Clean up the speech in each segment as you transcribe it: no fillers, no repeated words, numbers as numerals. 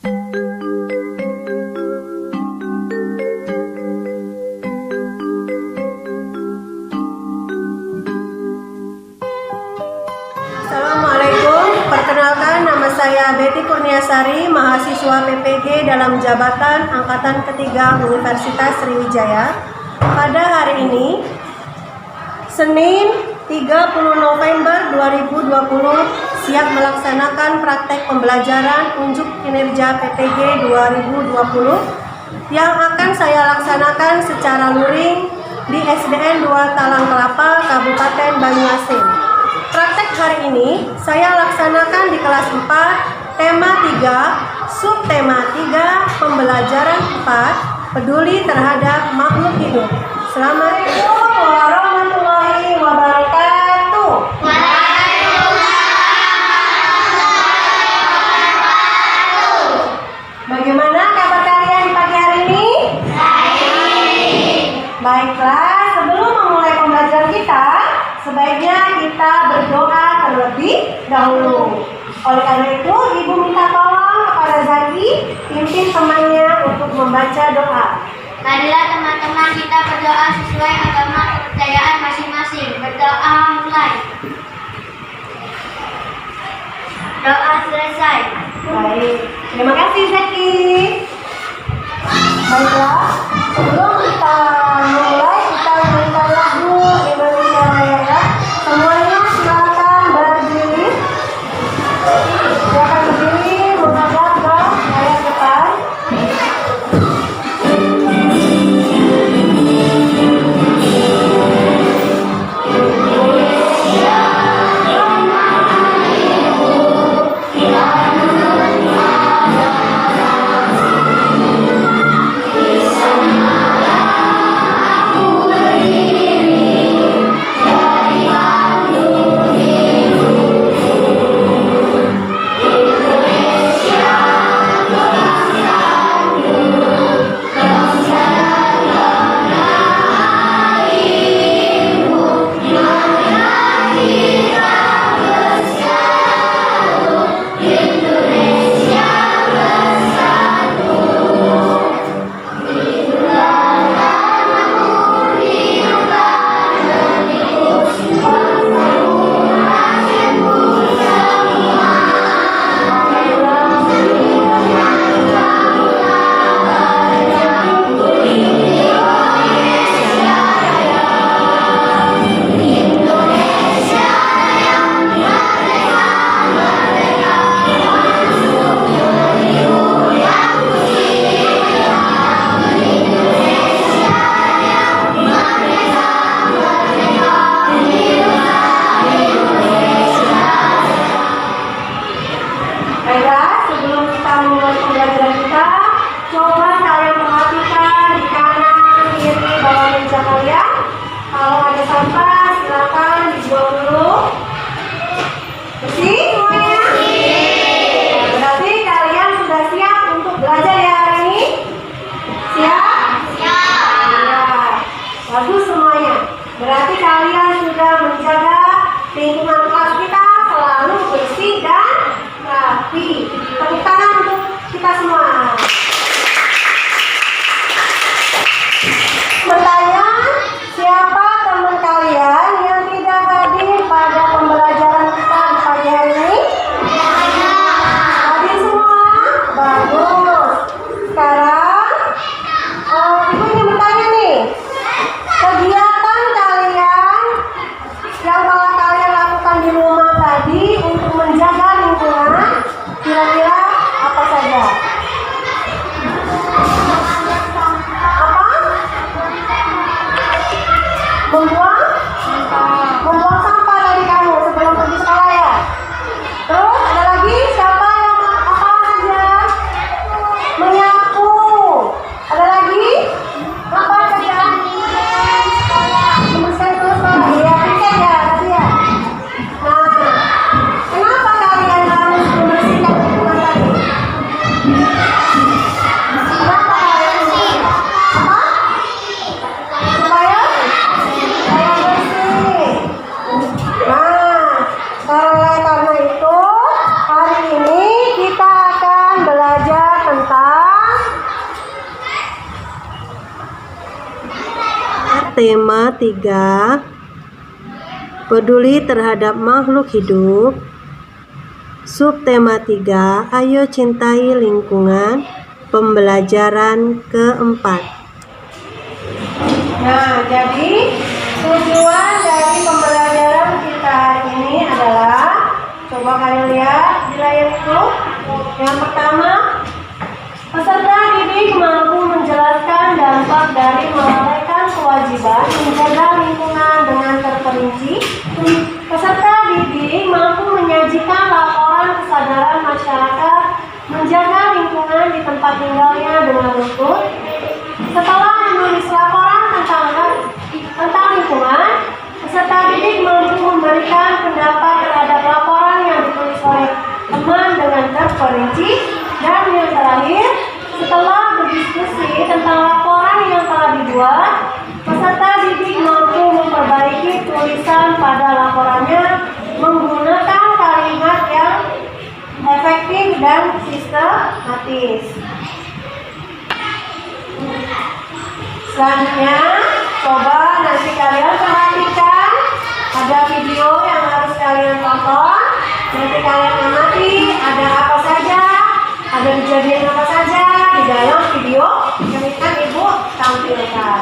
Assalamualaikum, perkenalkan nama saya Betty Kurniasari, mahasiswa PPG dalam jabatan Angkatan Ketiga Universitas Sriwijaya. Pada hari ini, Senin 30 November 2020, siap melaksanakan praktek pembelajaran unjuk kinerja PPG 2020 yang akan saya laksanakan secara luring di SDN 2 Talang Kelapa, Kabupaten Banyuasin. Praktek hari ini saya laksanakan di kelas 4, tema 3, subtema 3, pembelajaran 4, peduli terhadap makhluk hidup. Assalamualaikum warahmatullahi wabarakatuh. Bagaimana kabar kalian di pagi hari ini? Baiklah, sebelum memulai pembelajaran kita, sebaiknya kita berdoa terlebih dahulu. Oleh karena itu, Ibu minta tolong kepada Zaki, pimpin temannya untuk membaca doa. Marilah teman-teman kita berdoa sesuai agama kepercayaan masing-masing. Berdoa mulai. Doa selesai. Baik, terima kasih Zaki. Baiklah, sebelum kita mulai, kita nyanyikan lagu Indonesia Raya ya. Semuanya silakan berdiri. Silakan berdiri menghadap ke layar depan. Berarti kalian sudah menjaga lingkungan kelas kita selalu bersih dan rapi. Tepuk tangan untuk kita semua. Bertanya, siapa teman kalian yang tidak hadir pada pembelajaran kita di pagi hari ini? Hadir semua? Bagus. Sekarang, Ibu ingin bertanya nih. Kegiatan kalian yang telah kalian lakukan di rumah tadi untuk menjaga lingkungan, kira-kira Subtema 3, peduli terhadap makhluk hidup. Subtema 3, ayo cintai lingkungan. Pembelajaran keempat. Nah, jadi tujuan dari pembelajaran kita hari ini adalah, coba kalian lihat di layar itu. Yang pertama, peserta didik mampu menjelaskan dampak dari melalaikan kewajiban menjaga lingkungan dengan terperinci. Peserta didik mampu menyajikan laporan kesadaran masyarakat menjaga lingkungan di tempat tinggalnya dengan utuh. Setelah menulis laporan tentang lingkungan, peserta didik mampu memberikan pendapat terhadap laporan yang ditulis oleh teman dengan terperinci. Dan yang terakhir, setelah berdiskusi tentang laporan yang telah dibuat, peserta didik mampu memperbaiki tulisan pada laporannya menggunakan kalimat yang efektif dan sistematis. Selanjutnya, coba nanti kalian perhatikan, ada video yang harus kalian tonton. Nanti kalian amati ada apa saja, ada kejadian apa saja di dalam video yang akan Ibu tampilkan.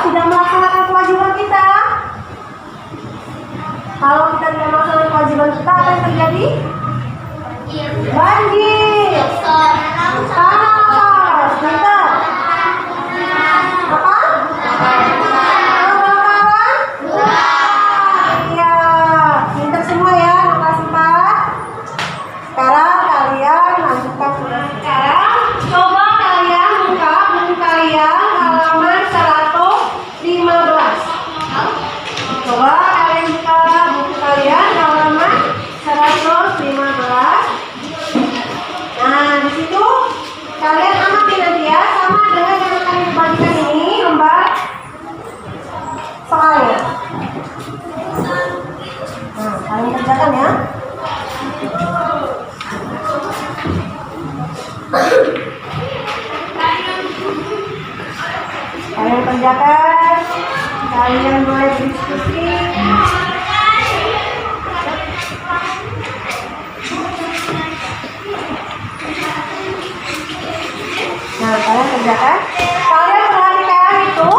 tidak melaksanakan kewajiban kita. Kalau kita tidak melaksanakan kewajiban kita, apa yang terjadi? Banjir. Tanah longsor. Pintar. Apa? Kebakaran? Iya. Pintar semua ya. Makasih Pak. Sekarang kalian lanjutkan tugas sekarang. Coba kalian buka buku kalian halaman 115. Coba kalian buka buku kalian halaman 115. Nah, di situ kalian amati nanti ya, sama dengan yang akan dibagikan ini lembar soalnya. Nah, kalian kerjakan ya. Kalian kerjakan, kalian boleh diskusi. Nah, kalian kerjakan. Kalian perhatikan itu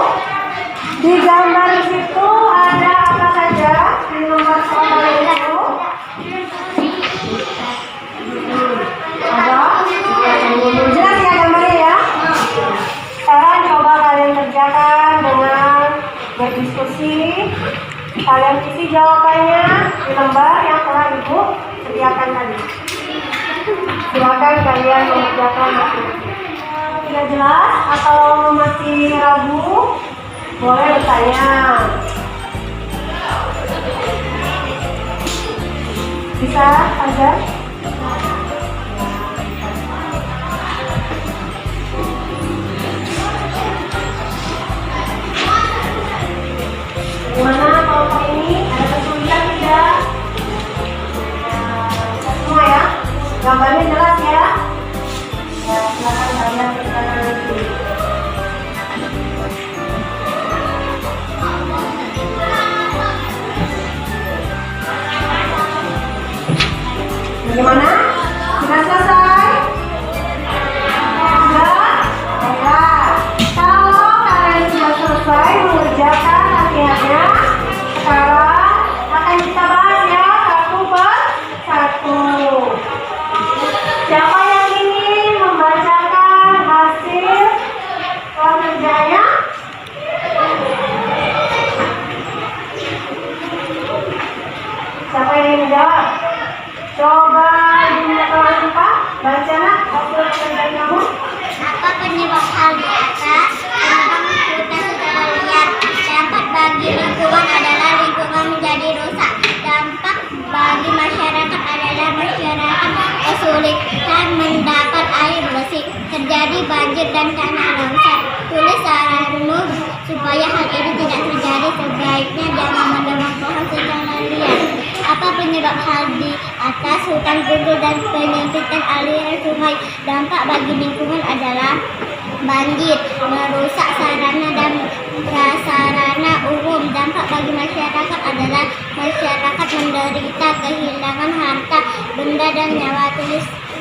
di gambar di situ ada apa saja di lembar soal itu. Ada. Jelas ya gambarnya ya. Sekarang coba kalian kerjakan dengan berdiskusi. Kalian isi jawabannya di lembar yang telah Ibu sediakan tadi. Silakan kalian mengerjakan. Tidak jelas atau masih ragu, boleh bertanya. Bisa aja. Gimana kelompok ini? Ada kesulitan tidak? Semua ya? Gambarnya jelas ya? Ya, silakan kalian kerjakan nanti. Bagaimana? Sudah selesai? Sudah? Baiklah. Kalau kalian sudah selesai mengerjakan latihannya, sekarang akan kita bahas ya satu per satu. Siapa yang ingin membacakan hasil kerjanya? Siapa yang ingin menjawab? Coba diminta Pak, baca nak hasil kerjaan kamu. Apa penyebab hal di atas? Penyebab hutan secara liar. Dampak bagi lingkungan adalah lingkungan menjadi rusak. Dampak bagi masyarakat adalah masyarakat kesulitan mendapat air bersih. Terjadi banjir dan tanah longsor. Tulis saranmu supaya hal ini tidak terjadi. Sebaiknya jangan menebang pohon secara liar. Apa penyebab hal di atas? Hutan gundul dan penyempitan aliran sungai. Dampak bagi lingkungan adalah banjir, merusak sarana dan prasarana umum. Dampak bagi masyarakat adalah masyarakat menderita kehilangan harta, benda dan nyawa.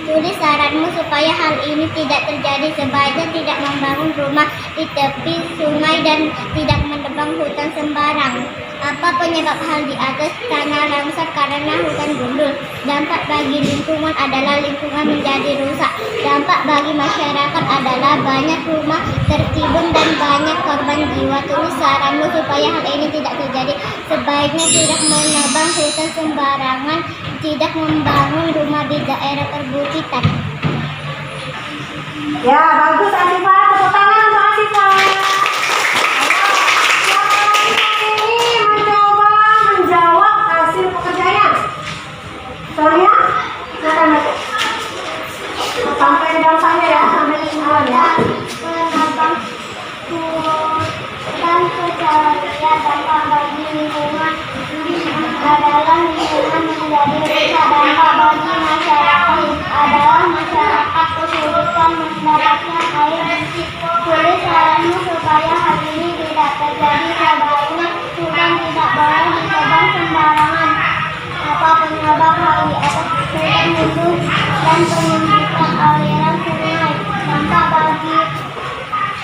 Tulis saranmu supaya hal ini tidak terjadi. Sebaiknya tidak membangun rumah di tepi sungai dan tidak menebang hutan sembarang. Apa penyebab hal di atas? Tanah longsor karena hutan gundul. Dampak bagi lingkungan adalah lingkungan menjadi rusak. Dampak bagi masyarakat adalah banyak rumah tertimbun dan banyak korban jiwa. Tulis saranmu supaya hal ini tidak terjadi. Sebaiknya tidak menebang hutan sembarangan, tidak membangun rumah di daerah perbukitan. Ya, bagus Asifah. Tepuk tangan untuk Asifah. Menjawab hasil pekerjaannya. Soalnya, silakan baca. Sampai di bawahnya ya, sampai kesimpulan ya. Menebang hutan secara liar dampak bagi lingkungan adalah lingkungan menjadi rusak. Dampak bagi masyarakat adalah masyarakat kesulitan mendapatkan air bersih. Tulis saranmu supaya hal ini tidak terjadi. Sebaiknya hutan tidak boleh ditebang sembarangan. Apa penyebab hal di atas? Hutan gundul dan penyempitan aliran sungai. Dampak bagi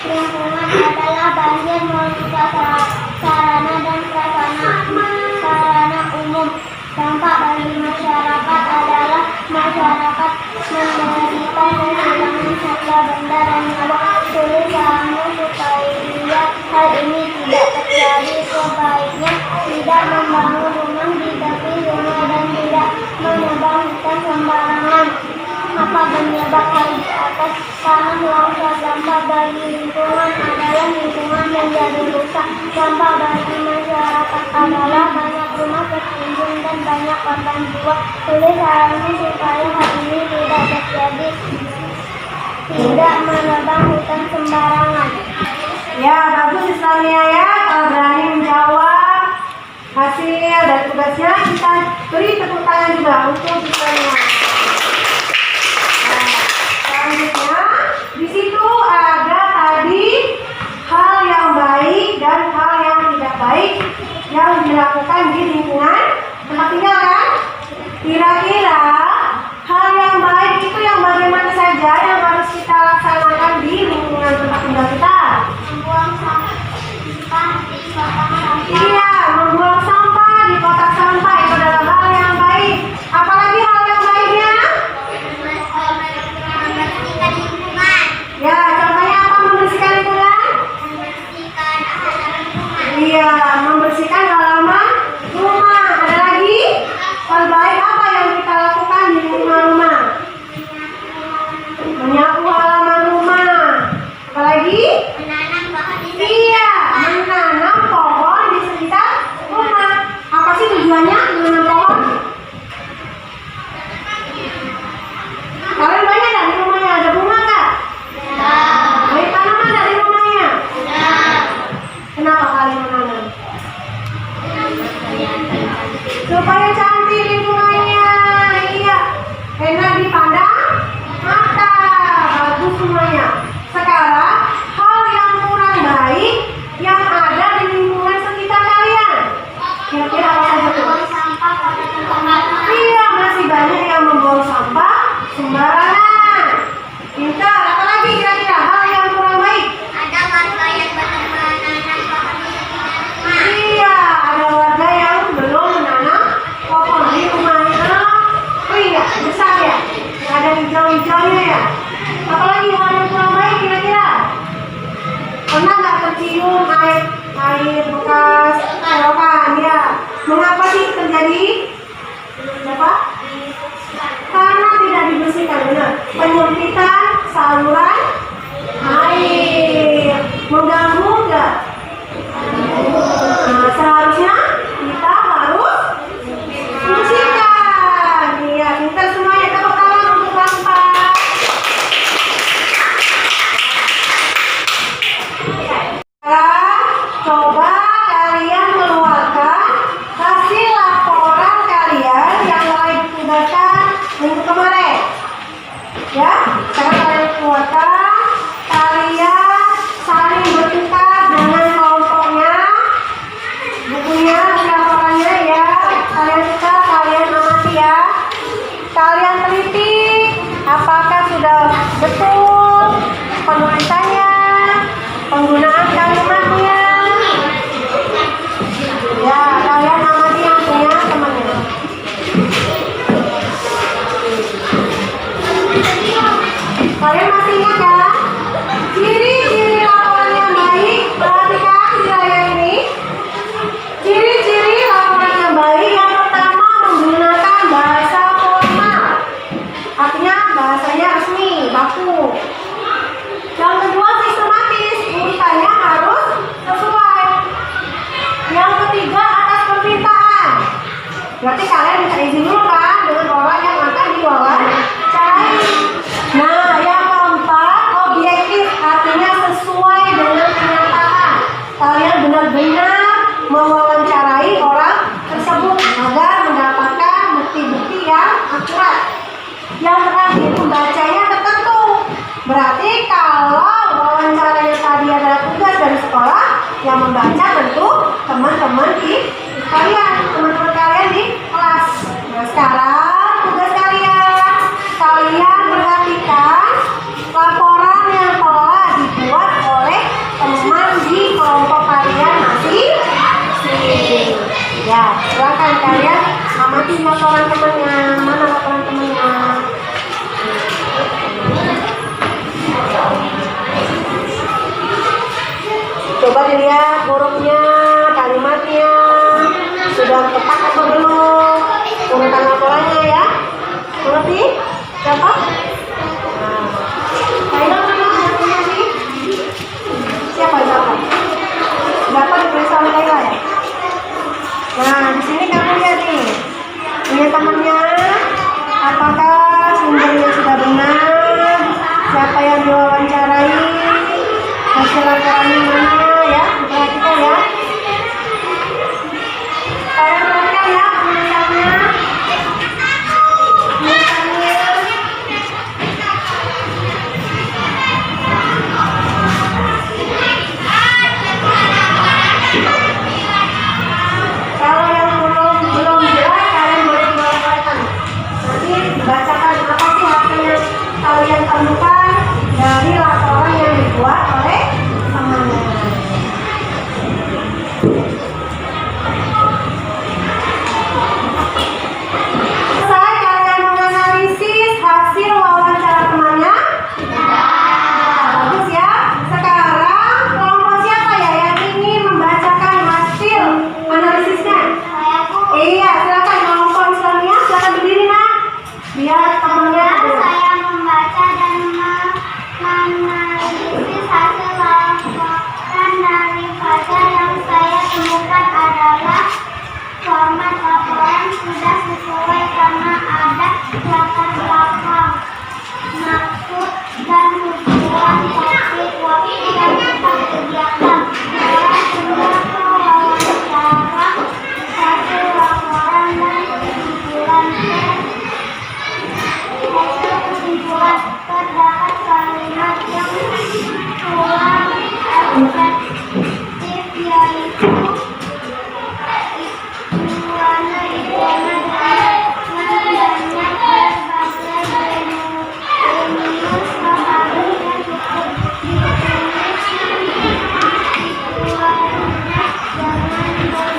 lingkungan adalah adalah banjir merusak sarana dan prasarana umum. Dampak bagi masyarakat adalah masyarakat menderita kehilangan harta benda dan nyawa. Tulis saranmu supaya hal ini tidak terjadi. Sebaiknya tidak membangun rumah di tepi sungai dan tidak menebang hutan sembarangan. Apa penyebab hal di atas? Karena longsor. Dampak bagi lingkungan adalah lingkungan menjadi rusak. Dampak bagi masyarakat adalah banyak rumah tertimbun dan banyak korban jiwa. Tulis saranmu supaya hal ini tidak terjadi. Tidak menebang hutan sembarangan. Ya, bagus Islamia ya. Kalau berani menjawab hasil dan tugasnya, kita beri tepuk tangan juga untuk Islamia. Nah, selanjutnya di situ ada tadi hal yang baik dan hal yang tidak baik yang dilakukan di lingkungan tempat tinggal kan? Kira-kira hal yang baik itu yang bagaimana saja yang harus kita laksanakan di lingkungan tempat tinggal kita? Membuang sampah di kotak sampah. Iya, membuang sampah di kotak sampah itu adalah hal yang baik. Apalagi hal yang baiknya? Membersihkan lingkungan. Ya, contohnya apa membersihkan lingkungan? Membersihkan halaman rumah. Iya, membersihkan halaman rumah. Ada lagi? Hal baik apa yang kita lakukan di lingkungan rumah? Menyapu halaman rumah. Apalagi? Menanam pohon di Iya, menanam pohon di sekitar rumah. Apa sih tujuannya menanam pohon? Kalian banyak nggak di rumahnya? Ada bunga nggak? Banyak tanaman nggak di rumahnya? Kenapa kalian menanam? Supaya cantik lingkungannya. Iya, enak dipandang mata. Bagus semuanya. Sekarang hal yang kurang baik yang ada di lingkungan sekitar kalian. Kira-kira apa saja tuh? membuang sampah pada tempat. Iya, masih banyak yang membuang sampah sembarangan. Pintar. Apalagi kira-kira hal yang kurang baik? Ada warga yang belum menanam pohon di sekitar rumah. Iya, ada warga yang belum menanam pohon di rumahnya. Oh iya, besar ya. Ada hijau-hijaunya ya. Apalagi hal yang kurang baik kira-kira? Pernah nggak tercium air bekas selokan? Ya. Mengapa sih terjadi? Kenapa? Karena tidak dibersihkan, benar. Penyempitan saluran air mengganggu nggak? Nah, seharusnya kita harus bersihkan. Iya, pintar semuanya. Tepuk tangan untuk Bapak. Sekarang coba kalian keluarkan hasil laporan kalian yang mulai ditugaskan minggu kemarin. Ya, sekarang kalian keluarkan, kalian saling bertukar dengan kelompoknya, bukunya, laporannya ya. Kalian tukar, kalian amati ya. Kalian teliti apakah sudah betul penulisannya, penggunaan kalimatnya. Ya, kalian amati yang punya temannya. Kalian masih ingat ya? Ciri-ciri laporan yang baik. Perhatikan wilayah ini. Ciri-ciri laporan yang baik. Yang pertama, menggunakan bahasa formal. Artinya bahasanya resmi, baku. Yang kedua, sistematis. Urutannya harus sesuai. Yang ketiga, atas permintaan. Berarti kalian bisa izin dulu kan dengan orang yang akan diwawancarai. Nah, yang keempat, objektif. Artinya sesuai dengan kenyataan. Kalian benar-benar mewawancarai orang tersebut agar mendapatkan bukti-bukti yang akurat. Yang terakhir, membacanya tertentu. Berarti kalau wawancaranya tadi adalah tugas dari sekolah, yang membaca tentu teman-teman di kalian, teman-teman kalian di kelas. Nah, sekarang tugas kalian, kalian perhatikan laporan yang telah dibuat oleh teman lihat hurufnya, kalimatnya sudah tepat atau belum, urutan laporannya ya. Mengerti? Siapa? Nah, Kailah mana hurufnya sih? Siapa? Dapat ditulis oleh Kailah ya? Nah, di sini kamu lihat nih. Lihat temannya, apakah sumbernya sudah benar? Siapa yang diwawancarai? Hasil laporannya mana ya? Perhatikan ya. Kalian perhatikan ya penulisannya. Kalau yang belum jelas, kalian boleh dibacakan. Nanti bacakan apa sih hasil yang kalian temukan dari laporan yang dibuat oleh temannya. Selesai kalian menganalisis hasil wawancara temannya? Bagus ya. Sekarang kelompok siapa ya yang ingin membacakan hasil analisisnya? Iya, silakan kelompok Islamiyah, silakan berdiri nak. Biar temannya Saya membaca dan menganalisis hasil laporan dari pelajar yang saya temukan adalah format laporan sudah sesuai karena ada latar belakang, maksud dan tujuan, topik, waktu dan tempat kegiatan. Saya sudah wawancara hasil laporan dan kesimpulan terdapat kalimat yang kurang efektif, yaitu tujuannya dengan banyak berbagai rumus seharusnya cukup ditulis tujuannya dengan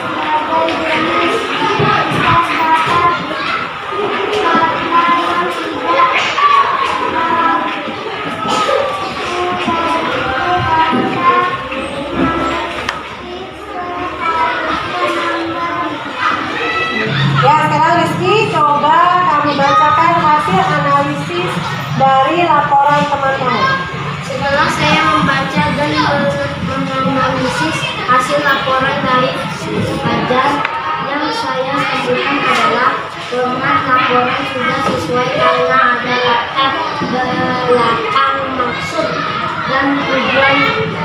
berbagai jenis terdapat kata yang tidak ya. Sekarang Rizky, coba kamu bacakan hasil analisis dari laporan teman-teman. Setelah saya membaca dan menganalisis hasil laporan dari pelajar yang saya temukan adalah format laporan sudah sesuai karena ada latar belakang, maksud dan tujuan,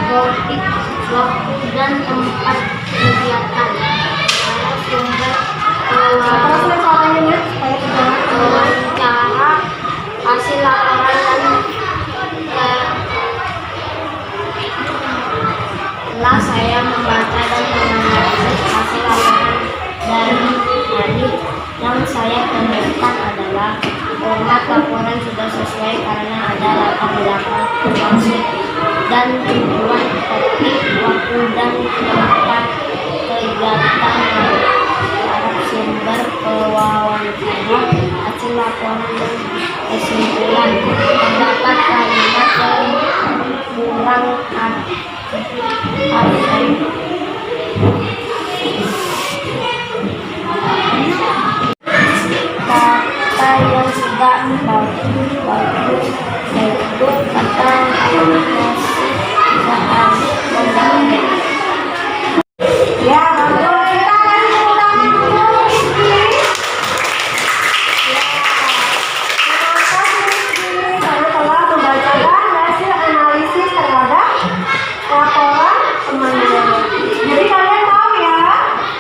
topik, waktu dan tempat kegiatan. Saya sumber Terus suaranya ya, supaya terdengar. wawancara hasil laporan dan setelah saya membaca dan menganalisis hasil laporan dari tadi yang saya temukan adalah format laporan sudah sesuai karena ada latar belakang, maksud dan tujuan, topik, waktu dan tempat kegiatan. Para sumber pewawancara hasil laporan dan kesimpulan terdapat kalimat yang kurang kata yang tidak bagus, yaitu kata emosi saat membangun. Ya, bagus. Kita kasih tepuk tangan dulu, Rizky. Ya. Terima kasih Rizky karena telah membacakan hasil analisis terhadap laporan temannya. Jadi kalian tahu ya,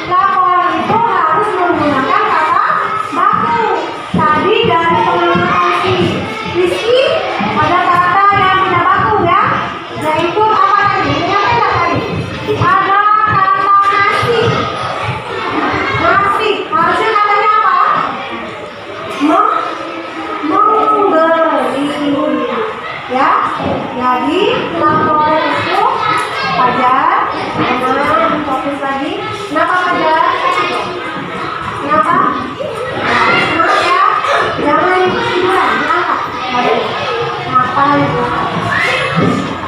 laporan itu harus menggunakan kata baku. Tadi dari teman-teman kasih Rizky ada kata yang tidak baku ya, yaitu apa tadi? Ingat nggak tadi? Ada kata nasi. Nasi harusnya katanya apa? Membeli. Ya, jadi laporan itu Fajar, teman, fokus lagi. Kenapa Fajar? Kenapa? Semangat ya, jangan tiduran, diangkat. Kenapa?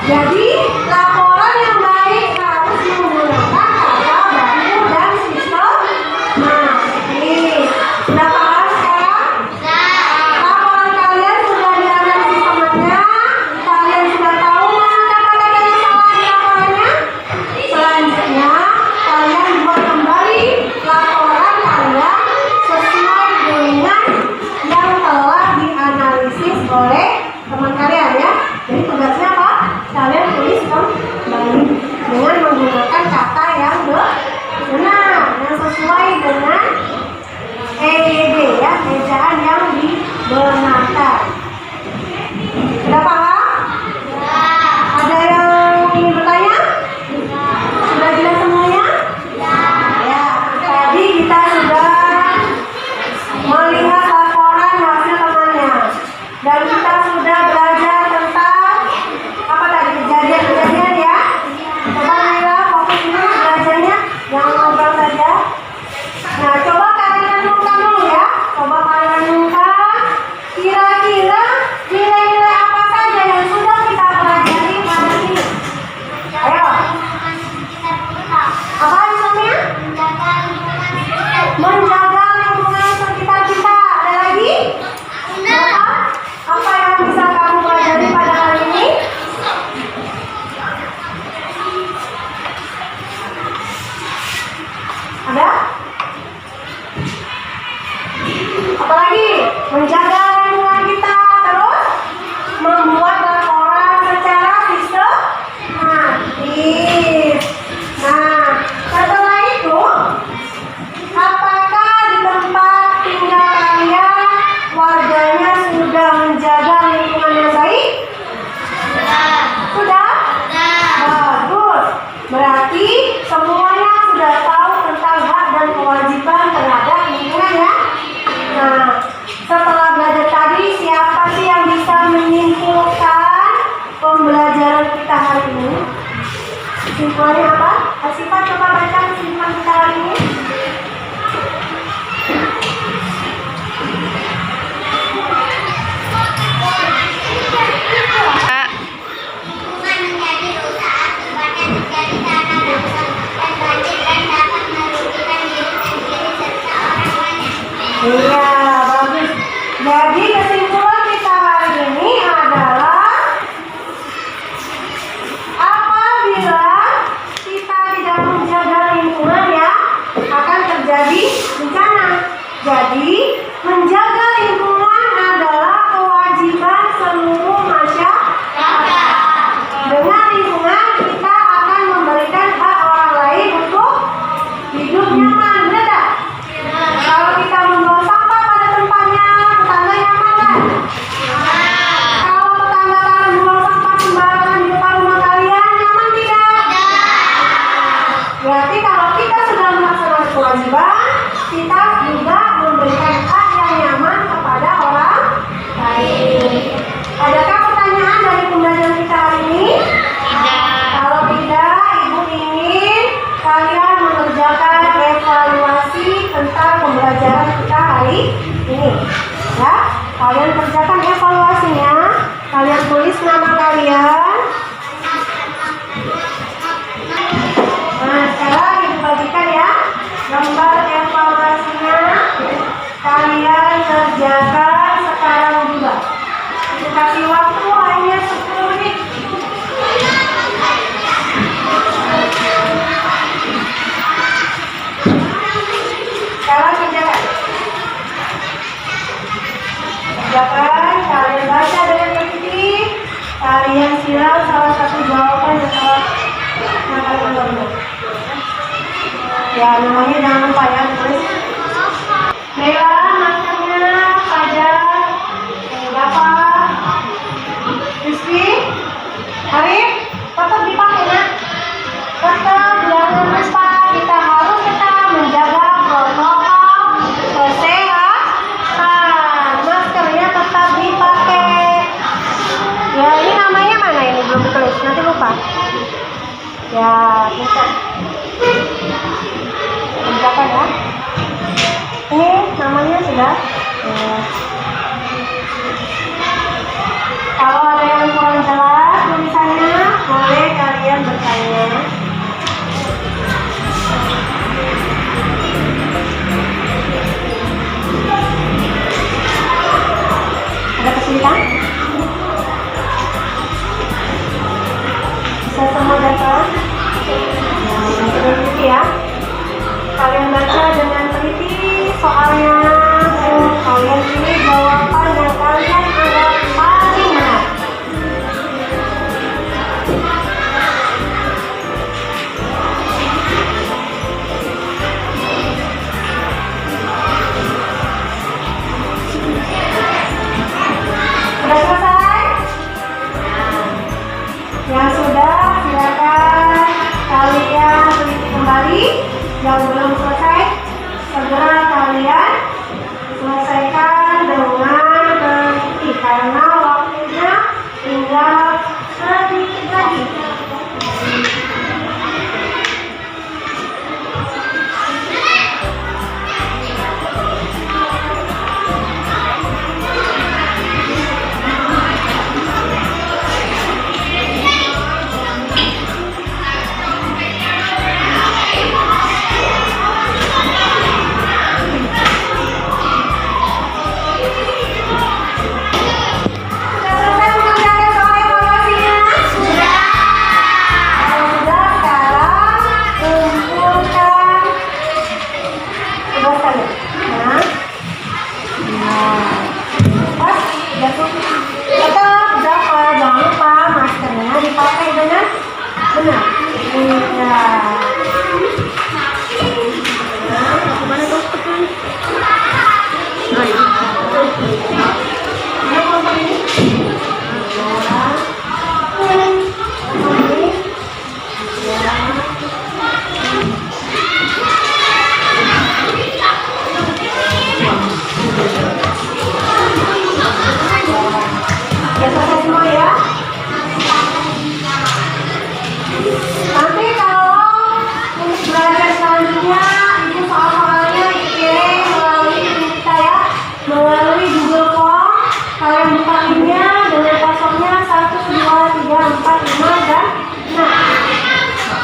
Jadi laporan yang baik harus teman kalian ya. Jadi tugasnya apa? Kalian tulis kembali dengan menggunakan kata yang benar, yang sesuai dengan EYD ya, ejaan yang dibenarkan. Sudah paham? Ada yang ingin bertanya? Sudah jelas semuanya? Ya, tadi kita sudah melihat laporan hasil temannya dan kita sudah belajar tentang apa tadi, kejadian-kejadian ya. Coba Naila fokus dulu belajarnya, jangan ngobrol saja. Nah, coba kalian renungkan dulu ya. Coba kalian renungkan kira-kira nilai-nilai apa saja yang sudah kita pelajari pada ini. Ayo. Apa misalnya? Menjaga lingkungan sekitar kita. Ada lagi? Apa yang bisa kamu pelajari pada hari ini? Ada? Apalagi? Menjaga lingkungan kita, terus membuat laporan secara sistematis. Nah, setelah itu, apakah di tempat tinggal kalian warganya sudah menjaga lingkungan yang baik? Sudah? Bagus. Berarti semuanya sudah tahu tentang hak dan kewajiban terhadap lingkungan ya. Nah, setelah belajar tadi, siapa sih yang bisa menyimpulkan pembelajaran kita hari ini? Kesimpulannya apa? Asifa, coba baca kesimpulan kita hari ini. Lingkungan menjadi rusak akibatnya terjadi tanah longsor dan banjir dan dapat merugikan diri sendiri serta orang banyak. Iya, bagus. Jadi kesimpulan kita hari ini adalah apabila kita tidak menjaga lingkungan ya, akan terjadi bencana. Jadi menjaga lingkungan adalah kewajiban seluruh masyarakat. Dengan lingkungan kita akan memberikan hak orang lain untuk hidup nyaman, benar tak? Kalau kita membuang sampah pada tempatnya, tetangga nyaman kan? Kalau tetangga kalian buang sampah sembarangan di depan rumah kalian, nyaman tidak? Berarti kalau kita sudah melaksanakan kewajiban, kita juga memberikan hak yang nyaman kepada orang lain. Adakah pertanyaan dari pembelajaran kita hari ini? Kalau tidak, Ibu ingin kalian mengerjakan evaluasi tentang pembelajaran kita hari ini. Ya, kalian kerjakan evaluasinya. Kalian tulis nama kalian. Nah, sekarang Ibu bagikan ya gambar evaluasinya. Kalian kerjakan sekarang juga. Ibu kasih waktu hanya 10 menit. Sekarang kerjakan. Kerjakan, kalian baca dengan teliti. Kalian silang salah satu jawaban yang salah. Nah, kalian benar. Ya, namanya jangan lupa ya, tulis. Bella, maskernya, Fajar, Bapak, Rizky, Arif, tetap dipakai nak. Tetap jangan lupa, kita harus tetap menjaga protokol kesehatan. Maskernya tetap dipakai. Ya, ini namanya mana ini belum ditulis, nanti lupa. Ya, bisa. Kerjakan ya. Ini namanya sudah. Kalau ada yang kurang jelas tulisannya, boleh kalian bertanya. Ada kesulitan? Bisa semua datang? Ya, kalian baca dengan teliti soalnya, kalian pilih Selesai semua ya. Nanti kalau untuk belajar selanjutnya itu soal-soalnya dikirim melalui kita ya, melalui Google Form. Kalian buka linknya dengan passwordnya 1, 2, 3, 4, 5 dan 6.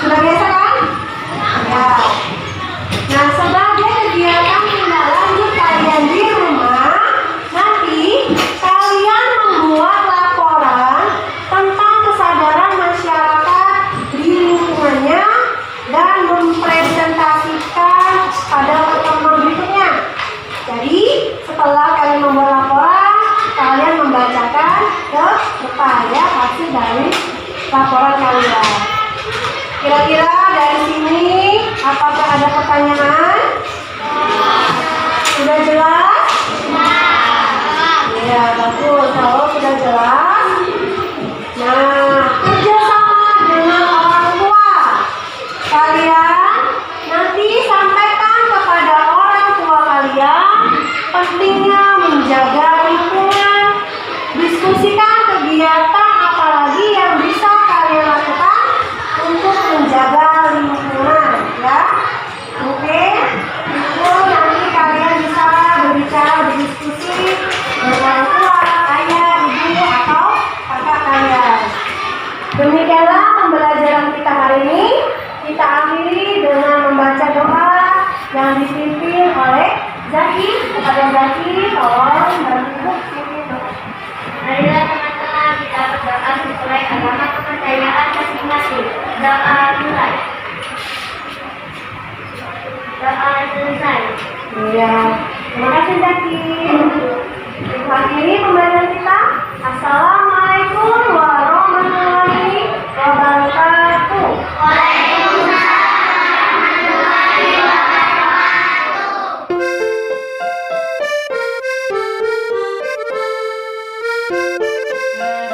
Sudah biasa kan? Ya. Nah, sebagai kegiatan tindak lanjut kalian di rumah, nanti kalian membuat laporan tentang kesadaran masyarakat di lingkungannya dan mempresentasikan pada pertemuan berikutnya. Jadi, setelah kalian membuat laporan, kalian membacakan ke depan ya, hasil dari laporan kalian. Kira-kira dari sini apakah ada pertanyaan? Sudah jelas? Ya, bagus. Kalau sudah jelas, nah, kerjasama dengan orang tua. Kalian nanti sampaikan kepada orang tua kalian pentingnya menjaga lingkungan. Diskusikan kegiatan apalagi yang bisa kalian lakukan untuk menjaga lingkungan ya. Oke, itu nanti kalian bisa berbicara, berdiskusi dengan orang tua, ayah, ibu atau kakak kalian. Demikianlah pembelajaran kita hari ini. Kita akhiri dengan membaca doa yang dipimpin oleh Zaki. Kepada Zaki, tolong bantu pimpin doa. Marilah teman-teman kita berdoa sesuai agama kepercayaan masing-masing. Doa mulai. Doa selesai. Ya, terima kasih Zaki. Akhiri pembelajaran kita. Assalamualaikum.